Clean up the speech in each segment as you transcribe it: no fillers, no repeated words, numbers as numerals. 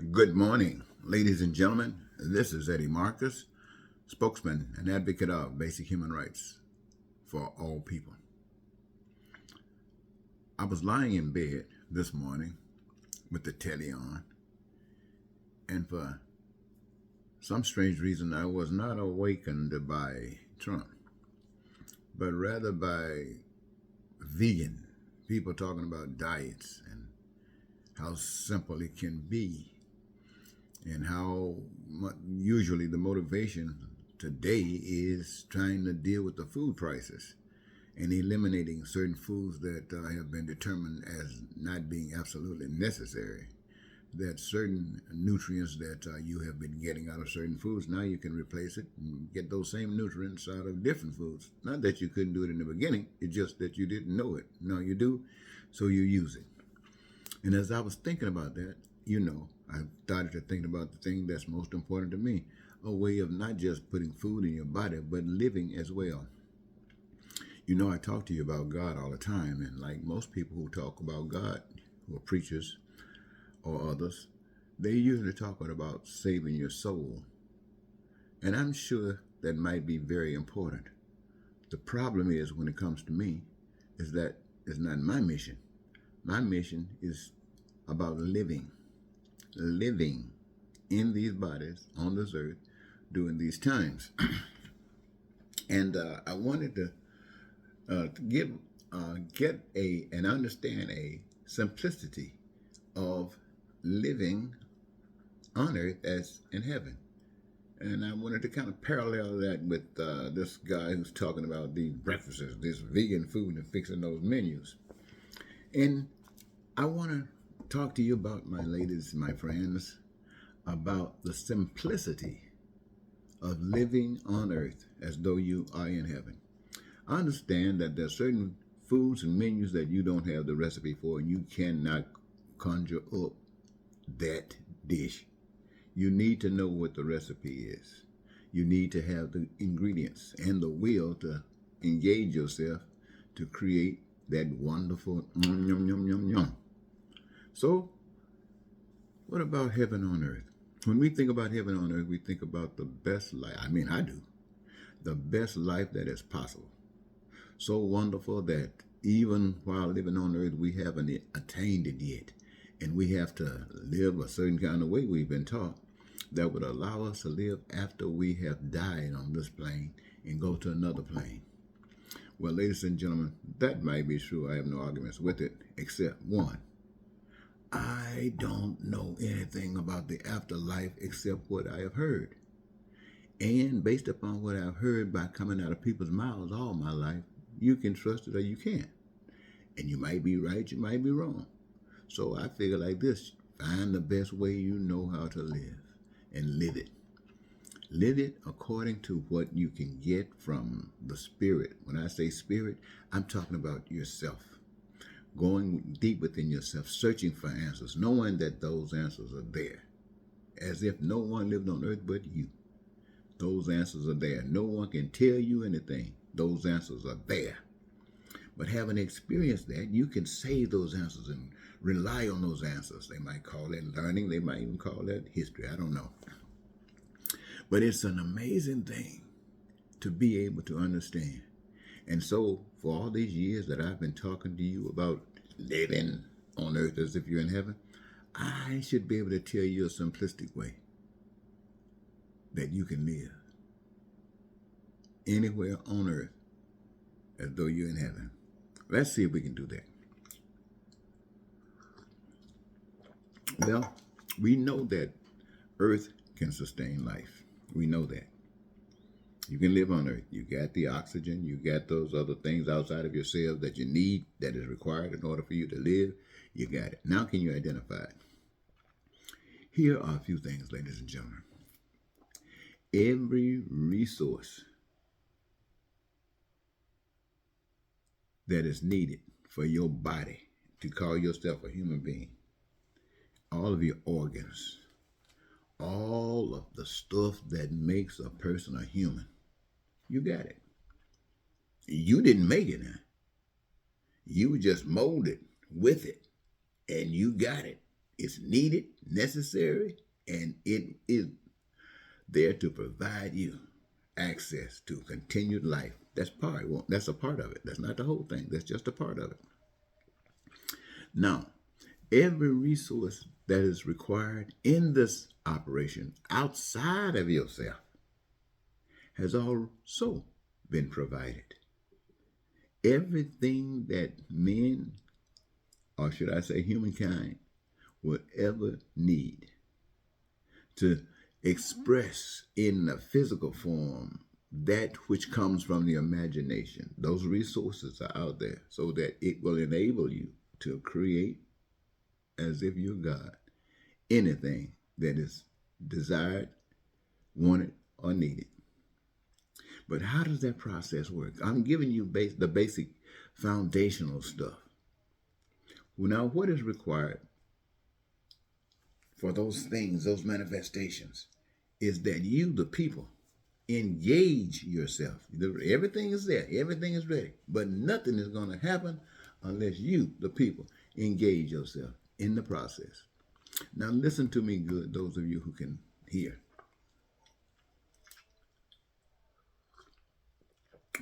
Good morning, ladies and gentlemen. This is Eddie Marcus, spokesman and advocate of basic human rights for all people. I was lying in bed this morning with the telly on, and for some strange reason, I was not awakened by Trump, but rather by vegan people talking about diets and how simple it can be, and how usually the motivation today is trying to deal with the food prices and eliminating certain foods that have been determined as not being absolutely necessary. That certain nutrients that you have been getting out of certain foods, now you can replace it and get those same nutrients out of different foods. Not that you couldn't do it in the beginning, it's just that you didn't know it. Now you do, so you use it. And as I was thinking about that, I started to think about the thing that's most important to me, a way of not just putting food in your body, but living as well. I talk to you about God all the time, and like most people who talk about God, who are preachers or others, they usually talk about saving your soul. And I'm sure that might be very important. The problem is, when it comes to me, is that it's not my mission. My mission is about living in these bodies on this earth during these times. And I wanted to get and understand a simplicity of living on earth as in heaven. And I wanted to kind of parallel that with this guy who's talking about these breakfasts, this vegan food, and fixing those menus. And I want to talk to you about, my ladies, my friends, about the simplicity of living on earth as though you are in heaven. I understand that there are certain foods and menus that you don't have the recipe for, and you cannot conjure up that dish. You need to know what the recipe is. You need to have the ingredients and the will to engage yourself to create that wonderful yum, yum, yum, yum, yum. So, what about heaven on earth? When we think about heaven on earth, we think about the best life. I mean, I do. The best life that is possible. So wonderful that even while living on earth, we haven't attained it yet. And we have to live a certain kind of way we've been taught that would allow us to live after we have died on this plane and go to another plane. Well, ladies and gentlemen, that might be true. I have no arguments with it, except one. I don't know anything about the afterlife except what I have heard. And based upon what I've heard by coming out of people's mouths all my life, you can trust it or you can't. And you might be right, you might be wrong. So I figure like this: find the best way you know how to live and live it. Live it according to what you can get from the spirit. When I say spirit, I'm talking about yourself. Going deep within yourself, searching for answers, knowing that those answers are there. As if no one lived on earth but you. Those answers are there. No one can tell you anything. Those answers are there. But having experienced that, you can save those answers and rely on those answers. They might call that learning. They might even call that history. I don't know. But it's an amazing thing to be able to understand. And so, for all these years that I've been talking to you about living on earth as if you're in heaven, I should be able to tell you a simplistic way that you can live anywhere on earth as though you're in heaven. Let's see if we can do that. Well, we know that earth can sustain life. We know that. You can live on earth. You got the oxygen. You got those other things outside of yourself that you need, that is required in order for you to live. You got it. Now can you identify it? Here are a few things, ladies and gentlemen. Every resource that is needed for your body to call yourself a human being, all of your organs, all of the stuff that makes a person a human, you got it. You didn't make it, You were just molded with it, and you got it. It's needed, necessary, and it is there to provide you access to continued life. That's a part of it. That's not the whole thing. That's just a part of it. Now, every resource that is required in this operation outside of yourself has also been provided. Everything that men, or should I say humankind, will ever need to express in a physical form that which comes from the imagination. Those resources are out there so that it will enable you to create, as if you're God, anything that is desired, wanted, or needed. But how does that process work? I'm giving you the basic foundational stuff. Now, what is required for those things, those manifestations, is that you, the people, engage yourself. Everything is there. Everything is ready. But nothing is going to happen unless you, the people, engage yourself in the process. Now listen to me good, those of you who can hear.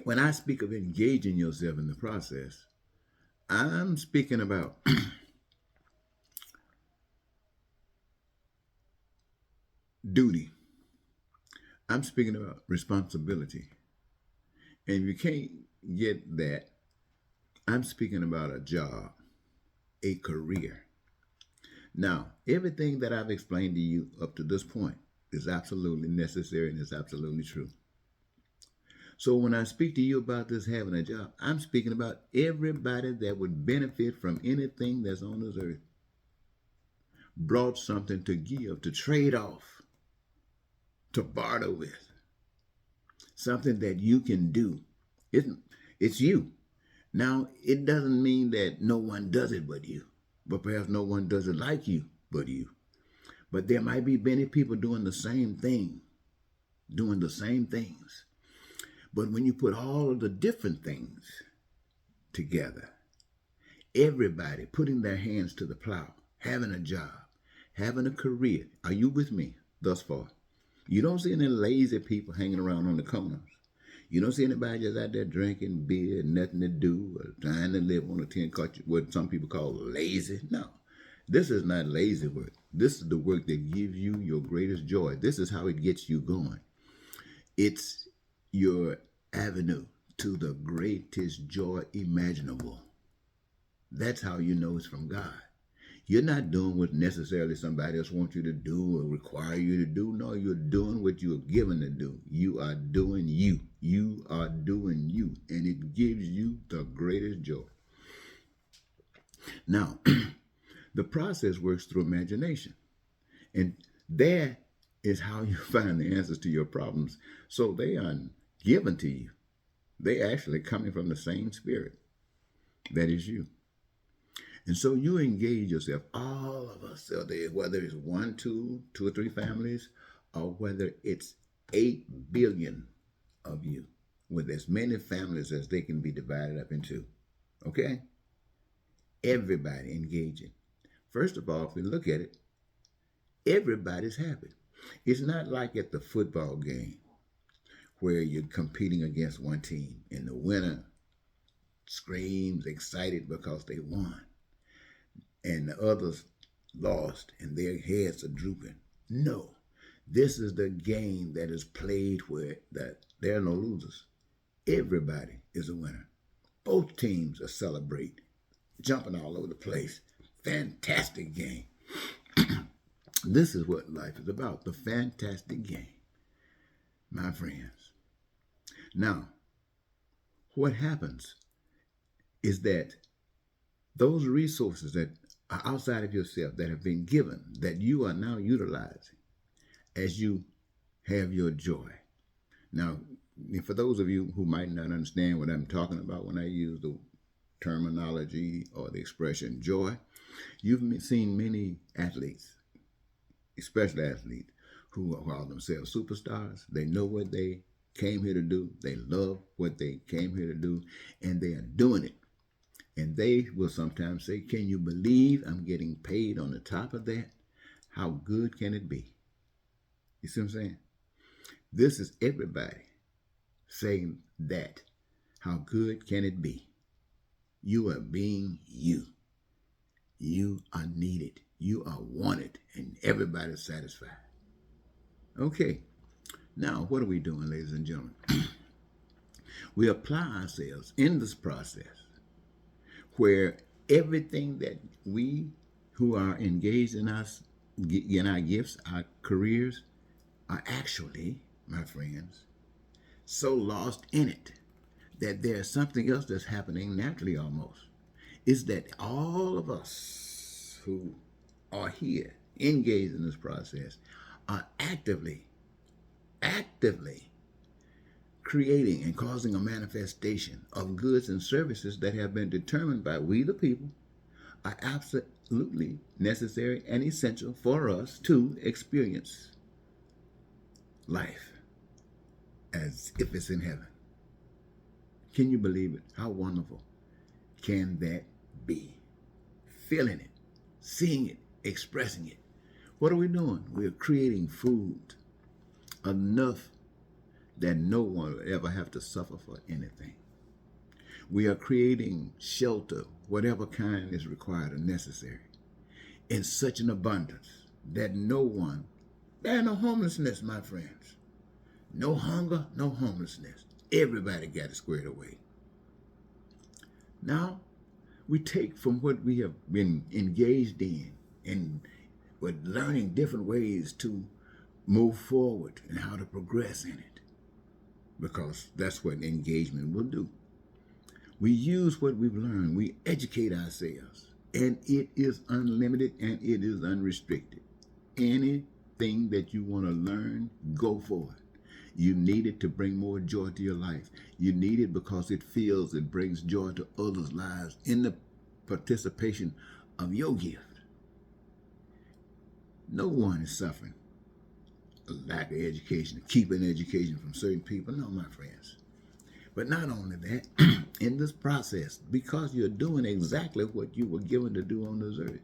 When I speak of engaging yourself in the process, I'm speaking about duty. I'm speaking about responsibility. And if you can't get that, I'm speaking about a job, a career. Now, everything that I've explained to you up to this point is absolutely necessary and is absolutely true. So when I speak to you about this having a job, I'm speaking about everybody that would benefit from anything that's on this earth. Brought something to give, to trade off, to barter with. Something that you can do. It's you. Now, it doesn't mean that no one does it but you. But perhaps no one does it like you but you. But there might be many people doing the same thing, doing the same things. But when you put all of the different things together, everybody putting their hands to the plow, having a job, having a career. Are you with me thus far? You don't see any lazy people hanging around on the corners. You don't see anybody just out there drinking beer, nothing to do, or trying to live on a tin culture, what some people call lazy. No, this is not lazy work. This is the work that gives you your greatest joy. This is how it gets you going. It's your avenue to the greatest joy imaginable. That's how you know it's from God. You're not doing what necessarily somebody else wants you to do or require you to do. No, you're doing what you are given to do. You are doing you. You are doing you. And it gives you the greatest joy. Now, the process works through imagination. And there is how you find the answers to your problems. So they are given to you. They actually coming from the same spirit that is you. And so you engage yourself, all of us, whether it's 1, 2, 2 or 3 families, or whether it's 8 billion of you, with as many families as they can be divided up into. Okay? Everybody engaging. First of all, if we look at it, everybody's happy. It's not like at the football game where you're competing against one team and the winner screams excited because they won, and the others lost and their heads are drooping. No, this is the game that is played where that there are no losers. Everybody is a winner. Both teams are celebrating, jumping all over the place. Fantastic game. This is what life is about, the fantastic game, my friends. Now, what happens is that those resources that are outside of yourself that have been given, that you are now utilizing as you have your joy. Now, for those of you who might not understand what I'm talking about when I use the terminology or the expression joy, you've seen many athletes, especially athletes, who call themselves superstars. They know what they came here to do. They love what they came here to do, and they are doing it. And they will sometimes say, can you believe I'm getting paid on the top of that? How good can it be? You see what I'm saying? This is everybody saying that. How good can it be? You are being you. You are needed. You are wanted. And everybody's satisfied. Okay. Now, what are we doing, ladies and gentlemen? We apply ourselves in this process where everything that we who are engaged in our gifts, our careers, are actually, my friends, so lost in it that there's something else that's happening naturally almost. Is that all of us who are here engaged in this process are actively creating and causing a manifestation of goods and services that have been determined by we the people are absolutely necessary and essential for us to experience life as if it's in heaven. Can you believe it? How wonderful can that be? Feeling it, seeing it, expressing it. What are we doing? We're creating food enough that no one will ever have to suffer for anything. We are creating shelter, whatever kind is required or necessary, in such an abundance that there's no homelessness, my friends. No hunger, no homelessness. Everybody got it squared away. Now, we take from what we have been engaged in and we're learning different ways to move forward and how to progress in it, because that's what engagement will do. We use what we've learned. We educate ourselves, and it is unlimited and it is unrestricted. Anything that you want to learn, go for it. You need it to bring more joy to your life. You need it because it brings joy to others' lives in the participation of your gift. No one is suffering a lack of education, keeping education from certain people. No, my friends. But not only that, in this process, because you're doing exactly what you were given to do on this earth,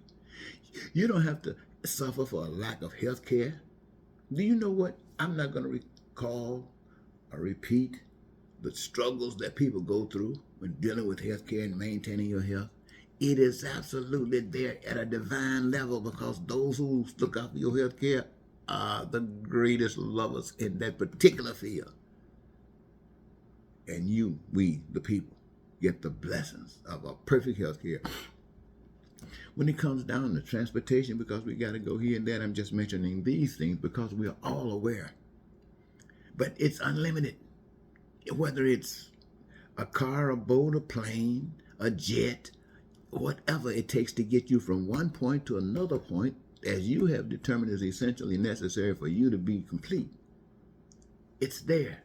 you don't have to suffer for a lack of health care. Do you know what? I'm not going to recall or repeat the struggles that people go through when dealing with health care and maintaining your health. It is absolutely there at a divine level, because those who look out for your health care are the greatest lovers in that particular field. And we, the people, get the blessings of a perfect health care. When it comes down to transportation, because we got to go here and there, I'm just mentioning these things because we are all aware. But it's unlimited. Whether it's a car, a boat, a plane, a jet, whatever it takes to get you from one point to another point, as you have determined is essentially necessary for you to be complete. It's there.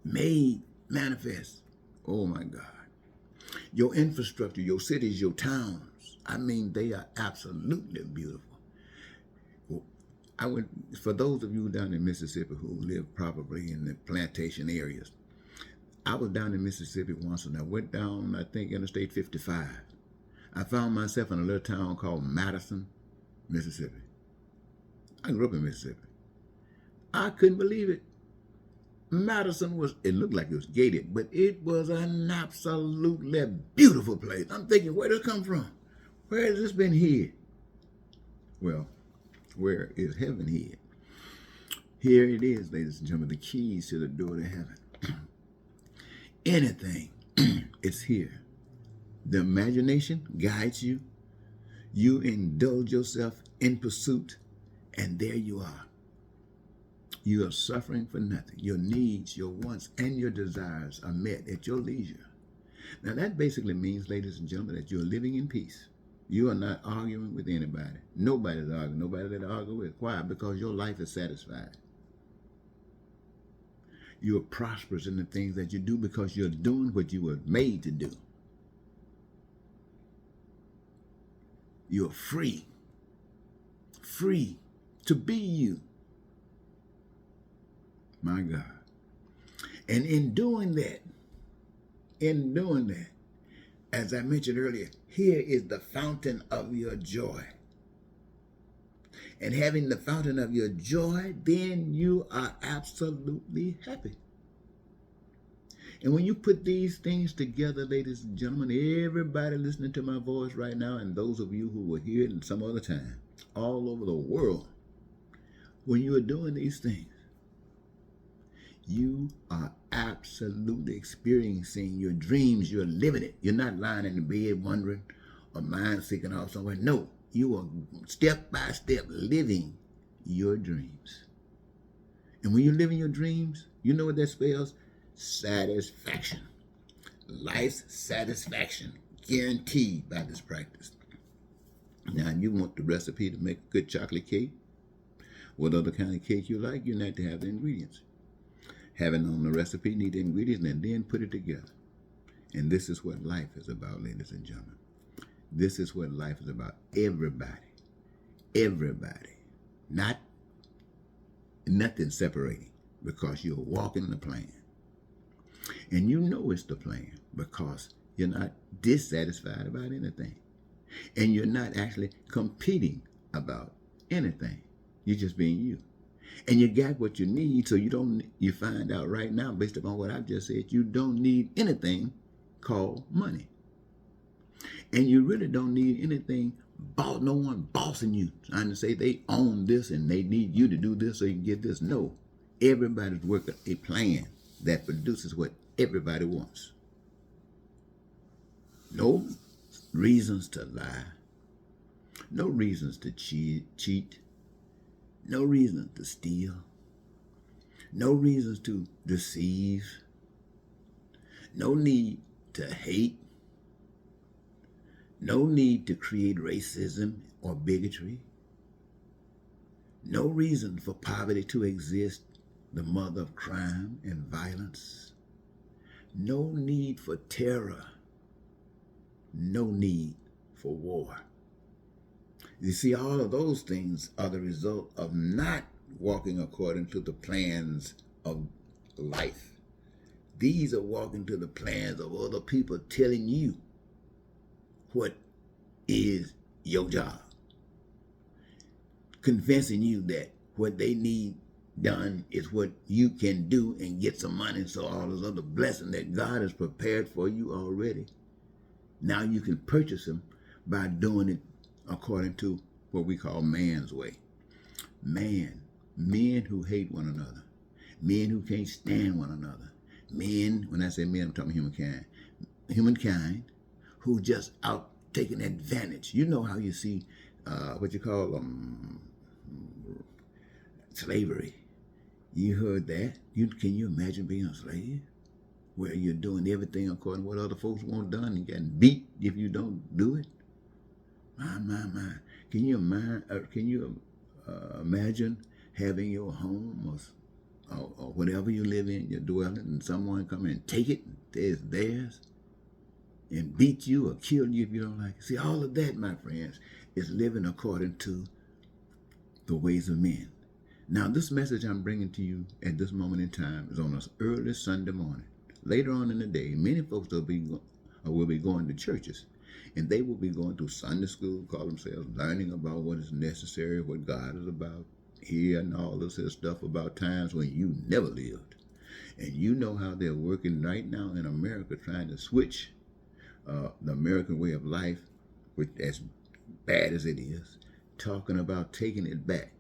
Made manifest. Oh my God. Your infrastructure, your cities, your towns, I mean, they are absolutely beautiful. For those of you down in Mississippi who live probably in the plantation areas, I was down in Mississippi once, and I went down, I think, Interstate 55. I found myself in a little town called Madison, Mississippi. I grew up in Mississippi. I couldn't believe it. Madison it looked like it was gated, but it was an absolutely beautiful place. I'm thinking, where did it come from? Where has this been hid? Well, where is heaven hid? Here it is, ladies and gentlemen, the keys to the door to heaven. Anything, it's here. The imagination guides you. You indulge yourself in pursuit, and there you are. You are suffering for nothing. Your needs, your wants, and your desires are met at your leisure. Now that basically means, ladies and gentlemen, that you're living in peace. You are not arguing with anybody. Nobody's arguing. Nobody that argue with. Why? Because your life is satisfied. You are prosperous in the things that you do because you're doing what you were made to do. You're free. Free to be you. My God. And in doing that, as I mentioned earlier, here is the fountain of your joy. And having the fountain of your joy, then you are absolutely happy. And when you put these things together, ladies and gentlemen, everybody listening to my voice right now, and those of you who will hear it in some other time, all over the world, when you are doing these things, you are absolutely experiencing your dreams. You're living it. You're not lying in the bed wondering or mind seeking off somewhere. No, you are step by step living your dreams. And when you're living your dreams, you know what that spells? Satisfaction. Life's satisfaction. Guaranteed by this practice. Now, if you want the recipe to make a good chocolate cake, what other kind of cake you like, you need to have the ingredients. Having on the recipe, need the ingredients, and then put it together. And this is what life is about, ladies and gentlemen. This is what life is about. Everybody. Everybody. Nothing separating, because you're walking the plan. And you know it's the plan because you're not dissatisfied about anything. And you're not actually competing about anything. You're just being you. And you got what you need, so you find out right now, based upon what I've just said, you don't need anything called money. And you really don't need anything, no one bossing you, trying to say they own this and they need you to do this so you can get this. No, everybody's working a plan that produces what everybody wants. No reasons to lie. No reasons to cheat. No reasons to steal. No reasons to deceive. No need to hate. No need to create racism or bigotry. No reason for poverty to exist, the mother of crime and violence. No need for terror. No need for war. You see, all of those things are the result of not walking according to the plans of life. These are walking to the plans of other people telling you what is your job. Convincing you that what they need done is what you can do and get some money, so all those other blessings that God has prepared for you already, now you can purchase them by doing it according to what we call man's way. Men who hate one another. Men who can't stand one another. Men, when I say men, I'm talking humankind. Humankind who just out taking advantage. You know how you see what you call slavery. You heard that. Can you imagine being a slave? Where you're doing everything according to what other folks want done and getting beat if you don't do it? My. Can you imagine having your home or whatever you live in, your dwelling, and someone come and take it, it's theirs, and beat you or kill you if you don't like it? See, all of that, my friends, is living according to the ways of men. Now, this message I'm bringing to you at this moment in time is on an early Sunday morning. Later on in the day, many folks will be going to churches, and they will be going through Sunday school, call themselves learning about what is necessary, what God is about, hearing all this stuff about times when you never lived. And you know how they're working right now in America, trying to switch the American way of life, which, as bad as it is, talking about taking it back.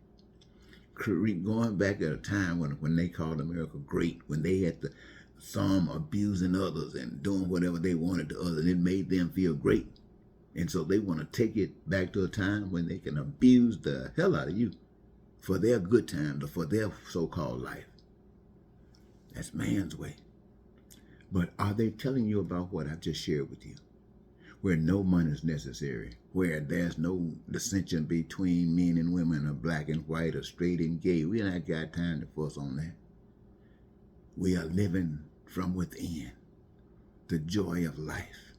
Going back at a time when they called America great, when they had some abusing others and doing whatever they wanted to others, and it made them feel great. And so they want to take it back to a time when they can abuse the hell out of you for their good times or for their so-called life. That's man's way. But are they telling you about what I've just shared with you? Where no money is necessary, where there's no dissension between men and women, or black and white, or straight and gay. We ain't got time to fuss on that. We are living from within, the joy of life.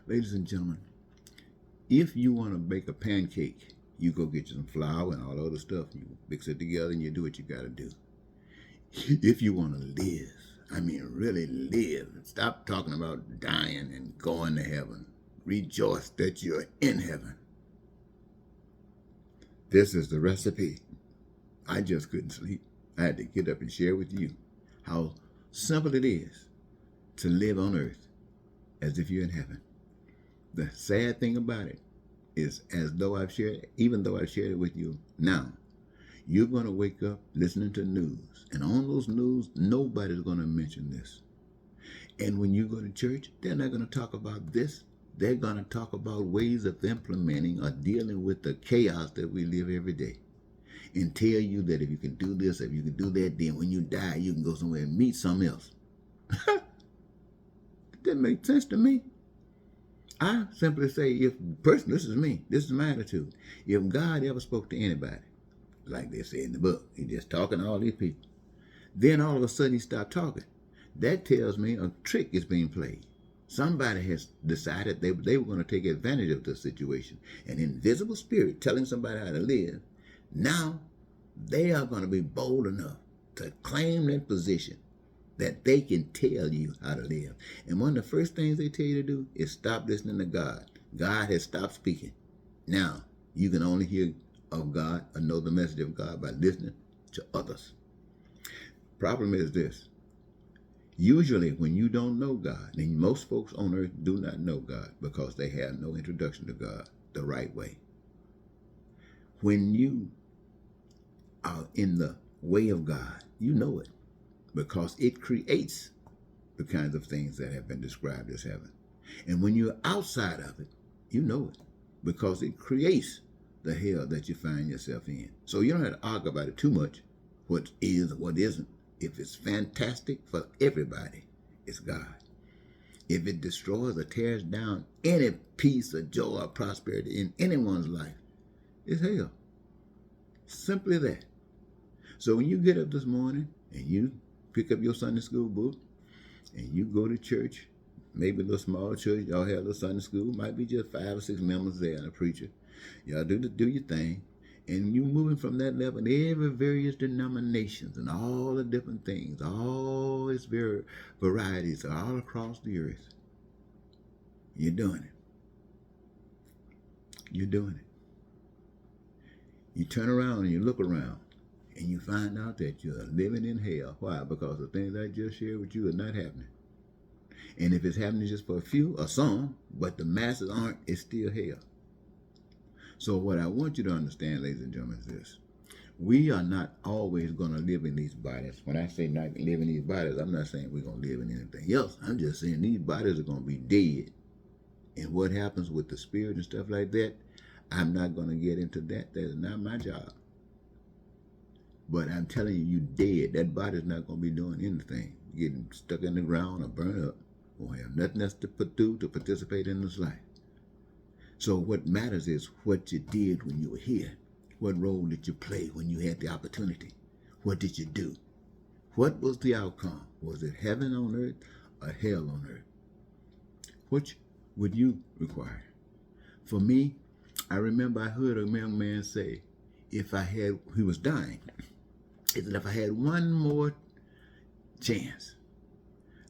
Ladies and gentlemen, if you want to bake a pancake, you go get you some flour and all the other stuff, you mix it together and you do what you got to do. If you want to live I mean, really live. Stop talking about dying and going to heaven. Rejoice that you're in heaven. This is the recipe. I just couldn't sleep. I had to get up and share with you how simple it is to live on earth as if you're in heaven. The sad thing about it is, even though I've shared it with you now, you're going to wake up listening to news. And on those news, nobody's going to mention this. And when you go to church, they're not going to talk about this. They're going to talk about ways of implementing or dealing with the chaos that we live every day. And tell you that if you can do this, if you can do that, then when you die, you can go somewhere and meet something else. That makes sense to me. I simply say, this is me. This is my attitude. If God ever spoke to anybody, like they say in the book, he's just talking to all these people, then all of a sudden he stopped talking. That tells me a trick is being played. Somebody has decided they were going to take advantage of the situation. An invisible spirit telling somebody how to live. Now they are going to be bold enough to claim that position that they can tell you how to live. And one of the first things they tell you to do is stop listening to God. God has stopped speaking. Now you can only hear of God or know the message of God by listening to others. Problem is this. Usually when you don't know God, and most folks on earth do not know God because they have no introduction to God the right way. When you are in the way of God, you know it because it creates the kinds of things that have been described as heaven. And when you're outside of it, you know it because it creates the hell that you find yourself in. So you don't have to argue about it too much, what is or what isn't. If it's fantastic for everybody, it's God. If it destroys or tears down any piece of joy or prosperity in anyone's life, it's hell. Simply that. So when you get up this morning and you pick up your Sunday school book and you go to church, maybe a little small church, y'all have a little Sunday school, might be just 5 or 6 members there and a preacher. Y'all do your thing. And you moving from that level in every various denominations and all the different things, all its varieties all across the earth. You're doing it. You're doing it. You turn around and you look around and you find out that you're living in hell. Why? Because the things I just shared with you are not happening. And if it's happening just for a few or some, but the masses aren't, it's still hell. So what I want you to understand, ladies and gentlemen, is this. We are not always going to live in these bodies. When I say not live in these bodies, I'm not saying we're going to live in anything else. I'm just saying these bodies are going to be dead. And what happens with the spirit and stuff like that, I'm not going to get into that. That's not my job. But I'm telling you, dead. That body's not going to be doing anything. Getting stuck in the ground or burned up. Won't have nothing else to do to participate in this life. So what matters is what you did when you were here. What role did you play when you had the opportunity? What did you do? What was the outcome? Was it heaven on earth or hell on earth? Which would you require? For me, I remember I heard a young man say, he was dying, he said, if I had one more chance,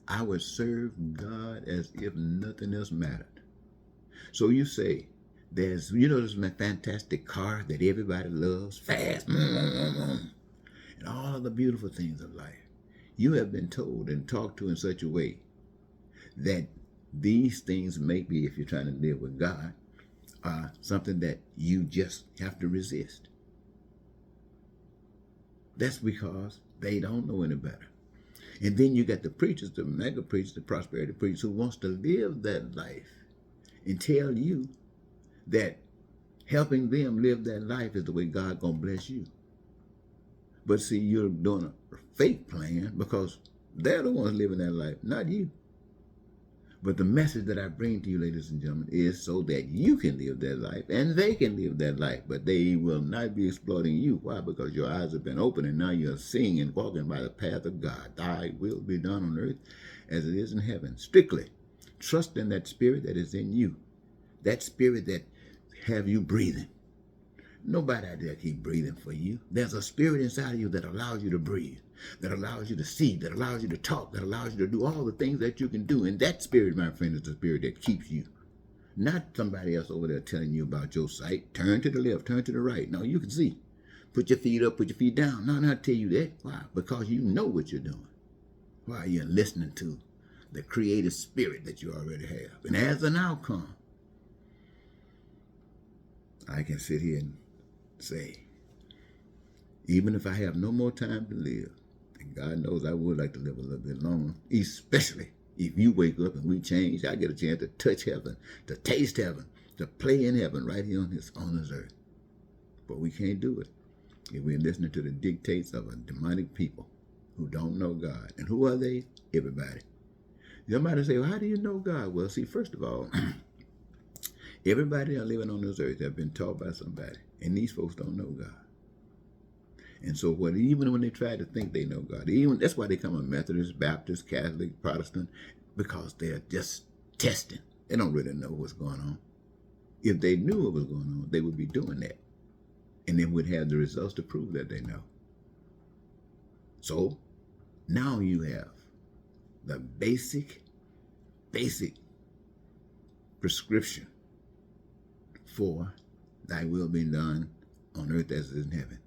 I would serve God as if nothing else mattered. So you say, there's this fantastic car that everybody loves, fast, and all of the beautiful things of life. You have been told and talked to in such a way that these things may be, if you're trying to live with God, something that you just have to resist. That's because they don't know any better. And then you got the preachers, the mega preachers, the prosperity preachers who wants to live that life and tell you that helping them live that life is the way God gonna bless you. But see, you're doing a fake plan because they're the ones living that life, not you. But the message that I bring to you, ladies and gentlemen, is so that you can live that life and they can live that life, but they will not be exploiting you. Why? Because your eyes have been opened and now you're seeing and walking by the path of God. Thy will be done on earth as it is in heaven. Strictly trust in that spirit that is in you, that spirit that have you breathing. Nobody out there keep breathing for you. There's a spirit inside of you that allows you to breathe, that allows you to see, that allows you to talk, that allows you to do all the things that you can do. And that spirit, my friend, is the spirit that keeps you. Not somebody else over there telling you about your sight. Turn to the left, turn to the right. No, you can see. Put your feet up, put your feet down. No, not tell you that. Why? Because you know what you're doing. Why? You're listening to the creative spirit that you already have. And as an outcome, I can sit here and say, even if I have no more time to live, and God knows I would like to live a little bit longer, especially if you wake up and we change, I get a chance to touch heaven, to taste heaven, to play in heaven right here on this earth. But we can't do it if we're listening to the dictates of a demonic people who don't know God. And who are they? Everybody. Somebody say, well, how do you know God? Well, see, first of all, everybody that's living on this earth have been taught by somebody. And these folks don't know God. And so even when they try to think they know God, that's why they come a Methodist, Baptist, Catholic, Protestant, because they're just testing. They don't really know what's going on. If they knew what was going on, they would be doing that. And then would have the results to prove that they know. So now you have the basic prescription for thy will be done on earth as it is in heaven.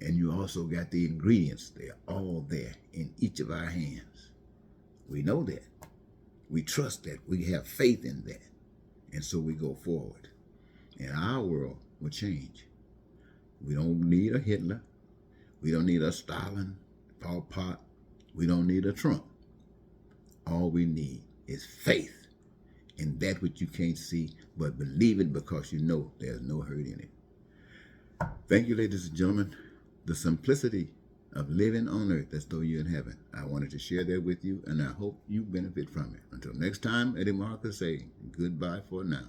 And you also got the ingredients. They're all there in each of our hands. We know that. We trust that. We have faith in that. And so we go forward. And our world will change. We don't need a Hitler. We don't need a Stalin, Pol Pot. We don't need a Trump. All we need is faith in that which you can't see, but believe it because you know there's no hurt in it. Thank you, ladies and gentlemen. The simplicity of living on earth as though you're in heaven. I wanted to share that with you, and I hope you benefit from it. Until next time, Eddie Marcus saying goodbye for now.